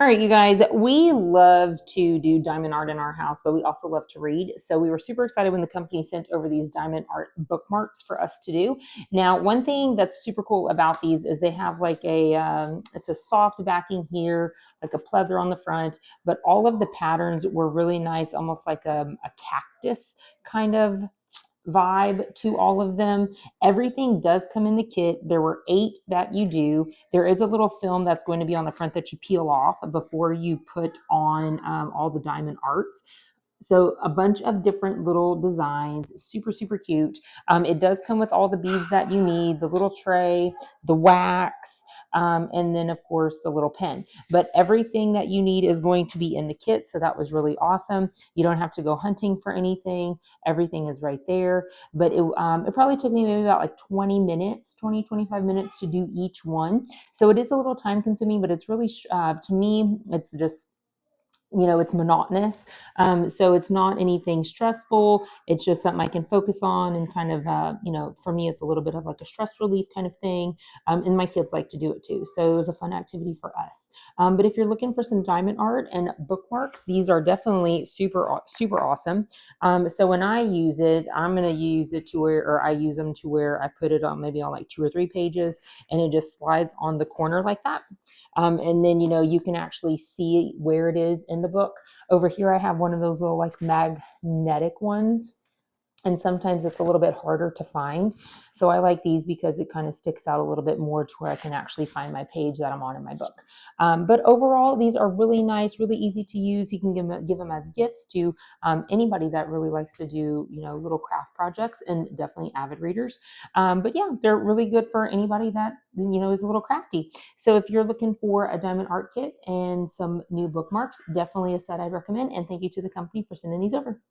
All right, you guys, we love to do diamond art in our house, but we also love to read. So we were super excited when the company sent over these diamond art bookmarks for us to do. Now, one thing that's super cool about these is they have like it's a soft backing here, like a pleather on the front, but all of the patterns were really nice, almost like a cactus kind of vibe to all of them. Everything does come in the kit. There were 8 that you do. There is a little film that's going to be on the front that you peel off before you put on all the diamond arts. So a bunch of different little designs, super, super cute. It does come with all the beads that you need, the little tray, the wax, and then of course the little pen. But everything that you need is going to be in the kit. So that was really awesome. You don't have to go hunting for anything. Everything is right there. But it probably took me maybe about like 20 minutes, 25 minutes to do each one. So it is a little time consuming, but it's really, to me, it's just it's monotonous. So it's not anything stressful. It's just something I can focus on and kind of, for me, it's a little bit of like a stress relief kind of thing. And my kids like to do it too. So it was a fun activity for us. But if you're looking for some diamond art and bookmarks, these are definitely super, super awesome. So when I use it, I'm going to use it to or I use them to where I put it on maybe on like 2 or 3 pages and it just slides on the corner like that. And then, you can actually see where it is in the book. Over here, I have one of those little like magnetic ones. And sometimes it's a little bit harder to find. So I like these because it kind of sticks out a little bit more to where I can actually find my page that I'm on in my book. But overall, these are really nice, really easy to use. You can give them as gifts to anybody that really likes to do, little craft projects, and definitely avid readers. But yeah, they're really good for anybody that, is a little crafty. So if you're looking for a diamond art kit and some new bookmarks, definitely a set I'd recommend. And thank you to the company for sending these over.